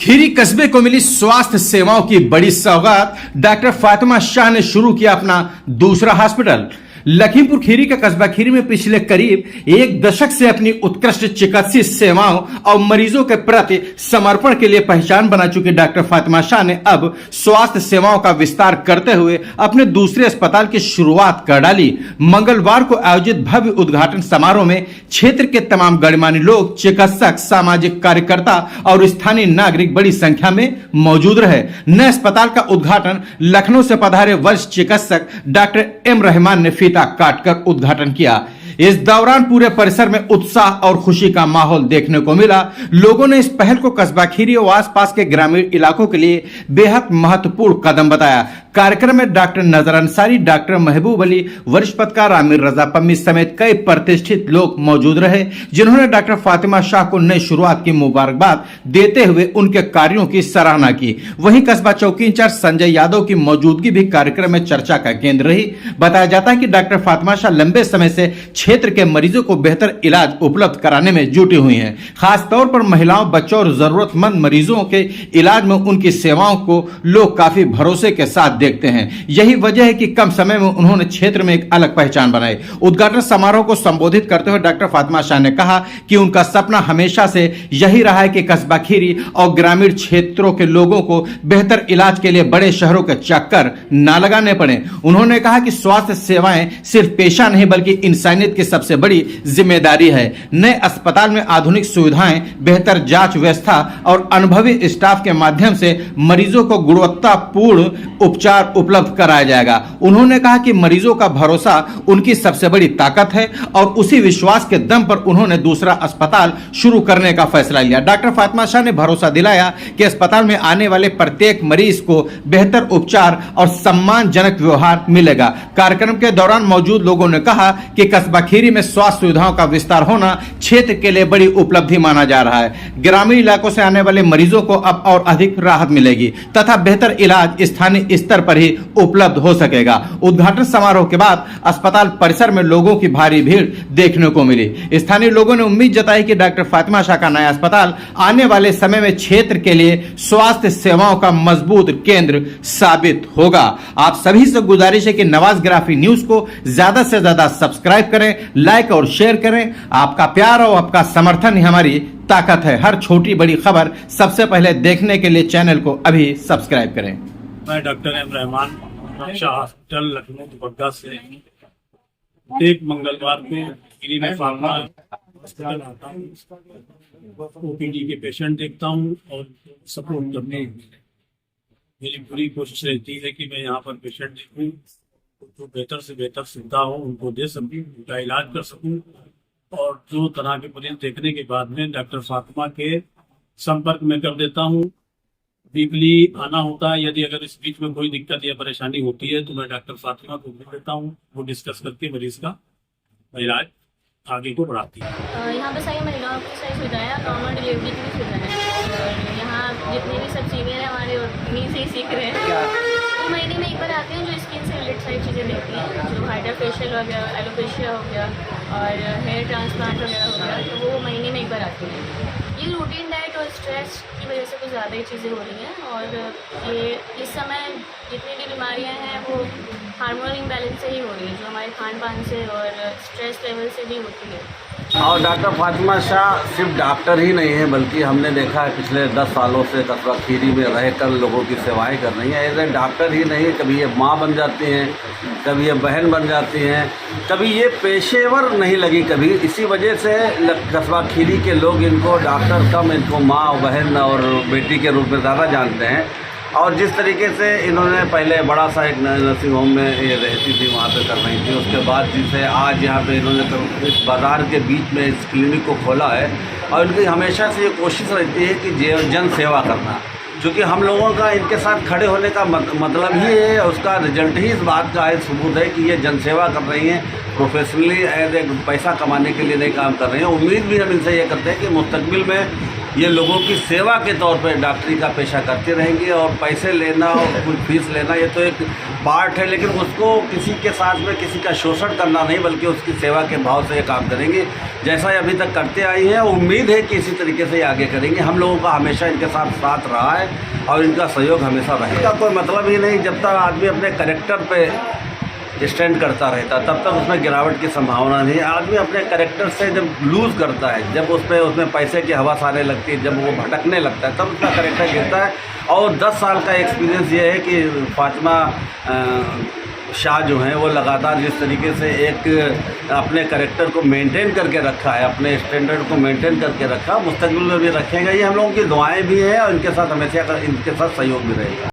खीरी कस्बे को मिली स्वास्थ्य सेवाओं की बड़ी सौगात। डॉक्टर फातिमा शाह ने शुरू किया अपना दूसरा हॉस्पिटल। लखीमपुर खीरी का कस्बा खीरी में पिछले करीब एक दशक से अपनी उत्कृष्ट चिकित्सीय सेवाओं और मरीजों के प्रति समर्पण के लिए पहचान बना चुकी डॉक्टर फातिमा शाह ने अब स्वास्थ्य सेवाओं का विस्तार करते हुए अपने दूसरे अस्पताल की शुरुआत कर डाली। मंगलवार को आयोजित भव्य उद्घाटन समारोह में क्षेत्र के तमाम गणमान्य लोग, चिकित्सक, सामाजिक कार्यकर्ता और स्थानीय नागरिक बड़ी संख्या में मौजूद रहे। नए अस्पताल का उद्घाटन लखनऊ से पधारे वरिष्ठ चिकित्सक डॉक्टर एम रहमान ने फीता काटकर उद्घाटन किया। इस दौरान पूरे परिसर में उत्साह और खुशी का माहौल देखने को मिला। लोगों ने इस पहल को कस्बा खीरी और आसपास के ग्रामीण इलाकों के लिए बेहद महत्वपूर्ण कदम बताया। कार्यक्रम में डॉक्टर नजर अंसारी, डॉक्टर महबूब अली, वरिष्ठ पत्रकार आमिर रजा पम्मी समेत कई प्रतिष्ठित लोग मौजूद रहे, जिन्होंने डॉक्टर फातिमा शाह को नई शुरुआत की मुबारकबाद देते हुए उनके कार्यों की सराहना की। वहीं कस्बा चौकी इंचार्ज संजय यादव की मौजूदगी भी कार्यक्रम में चर्चा का केंद्र रही। बताया जाता है कि डॉक्टर फातिमा शाह लंबे समय से क्षेत्र के मरीजों को बेहतर इलाज उपलब्ध कराने में जुटी हुई हैं। खास तौर पर महिलाओं, बच्चों और जरूरतमंद मरीजों के इलाज में उनकी सेवाओं को लोग काफी भरोसे के साथ देखते हैं। यही वजह है कि कम समय में उन्होंने क्षेत्र में एक अलग पहचान बनाई। उद्घाटन समारोह को संबोधित करते हुए डॉक्टर फातिमा शाह ने कहा कि उनका सपना हमेशा से यही रहा है कि कस्बा खीरी और ग्रामीण क्षेत्रों के लोगों को बेहतर इलाज के लिए बड़े शहरों के चक्कर न लगाने पड़े। उन्होंने कहा कि स्वास्थ्य सेवाएं सिर्फ पेशा नहीं बल्कि इंसानियत की सबसे बड़ी जिम्मेदारी है। नए अस्पताल में आधुनिक सुविधाएं, बेहतर जांच व्यवस्था और अनुभवी स्टाफ के माध्यम से मरीजों को गुणवत्तापूर्ण उपचार उपलब्ध कराया जाएगा। उन्होंने कहा कि मरीजों का भरोसा उनकी सबसे बड़ी ताकत है और उसी विश्वास के दम पर उन्होंने दूसरा अस्पताल शुरू करने का फैसला लिया। डॉक्टर फातिमा शाह ने भरोसा दिलाया कि अस्पताल में आने वाले प्रत्येक मरीज को बेहतर उपचार और सम्मानजनक व्यवहार मिलेगा। कार्यक्रम के दौरान मौजूद लोगों ने कहा कि कस्बा खीरी में स्वास्थ्य सुविधाओं का विस्तार होना क्षेत्र के लिए बड़ी उपलब्धि माना जा रहा है। ग्रामीण इलाकों से आने वाले मरीजों को अब और अधिक राहत मिलेगी तथा बेहतर इलाज स्थानीय स्तर पर ही उपलब्ध हो सकेगा। उद्घाटन समारोह के बाद अस्पताल परिसर में लोगों की भारी भीड़ देखने को मिली। स्थानीय लोगों ने उम्मीद जताई कि डॉक्टर फातिमा शाह का नया अस्पताल आने वाले समय में क्षेत्र के लिए स्वास्थ्य सेवाओं का मजबूत केंद्र साबित होगा। आप सभी से गुजारिश है कि नवाज ग्राफी न्यूज को ज्यादा से ज्यादा सब्सक्राइब करें, लाइक और शेयर करें। आपका प्यार और आपका समर्थन ही हमारी ताकत है। हर छोटी बड़ी खबर सबसे पहले देखने के लिए चैनल को अभी सब्सक्राइब करें। मैं doctor M Rahman Shah hospital Lucknow Dubagga से एक मंगलवार को खीरी में फार्मा हॉस्पिटल आता हूँ। ओपीडी के पेशेंट देखता हूँ और सपोर्ट करने मेरी पूरी कोशिश रहती है कि मैं यहाँ पर पेशेंट देखूँ जो बेहतर से बेहतर सुविधा हो उनको दे सकूँ, उनका इलाज कर सकूँ। और जो तरह के मरीज देखने के बाद में डॉक्टर फातिमा के संपर्क में कर देता हूँ। वीकली आना होता है। यदि अगर इस बीच में कोई दिक्कत या परेशानी होती है तो मैं डॉक्टर फातिमा को मिल लेता हूँ। वो डिस्कस करके मरीज का इलाज आगे को बढ़ाती है। यहाँ पर सारी महिलाओं की सारी सुविधाएं, नॉर्मल डिलीवरी की भी सुविधाएं और यहाँ जितने भी सब सीनियर हैं हमारे उन्हीं से ही सीख रहे हैं। तो महीने में एक बार आते हैं जो स्किन से रिलेटेड सारी चीज़ें देखती हैं, जो हाइड्रा फेशियल हो गया, एलोपेशिया हो गया और हेयर ट्रांसप्लांट वगैरह हो गया, तो वो महीने में एक बार आती हैं। ये रूटीन डाइट और स्ट्रेस की वजह से कुछ ज़्यादा ही चीज़ें हो रही हैं और ये इस समय जितनी भी बीमारियां हैं वो हार्मोनल इम्बैलेंस से ही हो रही है, जो हमारे खान पान से और स्ट्रेस लेवल से भी होती है। और डॉक्टर फातिमा शाह सिर्फ डॉक्टर ही नहीं है बल्कि हमने देखा है पिछले 10 सालों से कस्बा खीरी में रहकर लोगों की सेवाएं कर रही हैं। ऐसे डॉक्टर ही नहीं, कभी ये माँ बन जाती हैं, कभी ये बहन बन जाती हैं, कभी ये पेशेवर नहीं लगी कभी। इसी वजह से कस्बा खीरी के लोग इनको डॉक्टर कम, इनको माँ और बहन और बेटी के रूप में ज़्यादा जानते हैं। और जिस तरीके से इन्होंने पहले बड़ा सा एक नर्सिंग होम में ये रहती थी, वहाँ पे कर रही थी, उसके बाद जिसे आज यहाँ पे इन्होंने इस बाज़ार के बीच में इस क्लिनिक को खोला है। और इनकी हमेशा से ये कोशिश रहती है कि जन सेवा करना, क्योंकि हम लोगों का इनके साथ खड़े होने का मतलब ही है, उसका रिजल्ट ही इस बात का है, सबूत है कि ये जन सेवा कर रही हैं। प्रोफेशनली एज ए पैसा कमाने के लिए नहीं काम कर रहे हैं। उम्मीद भी हम इनसे ये करते हैं कि मुस्तकबिल में ये लोगों की सेवा के तौर पे डॉक्टरी का पेशा करते रहेंगे। और पैसे लेना और कुछ फीस लेना ये तो एक पार्ट है, लेकिन उसको किसी के साथ में किसी का शोषण करना नहीं, बल्कि उसकी सेवा के भाव से ये काम करेंगे जैसा ये अभी तक करते आई हैं। उम्मीद है कि इसी तरीके से ये आगे करेंगे। हम लोगों का हमेशा इनके साथ रहा है और इनका सहयोग हमेशा रहेगा। इसका कोई मतलब ही नहीं, जब तक आदमी अपने कैरेक्टर पे स्टैंड करता रहता तब तक उसमें गिरावट की संभावना नहीं है। आदमी अपने कैरेक्टर से जब लूज़ करता है, जब उसमें पैसे की हवा आने लगती है, जब वो भटकने लगता है, तब उसका कैरेक्टर गिरता है। और 10 साल का एक्सपीरियंस ये है कि फातिमा शाह जो हैं वो लगातार जिस तरीके से एक अपने कैरेक्टर को मेंटेन करके रखा है, अपने स्टैंडर्ड को मेंटेन करके रखा, मुस्तकबिल में भी रखेंगे। ये हम लोगों की दुआएं भी हैं और इनके साथ हमेशा इनके साथ सहयोग भी रहेगा।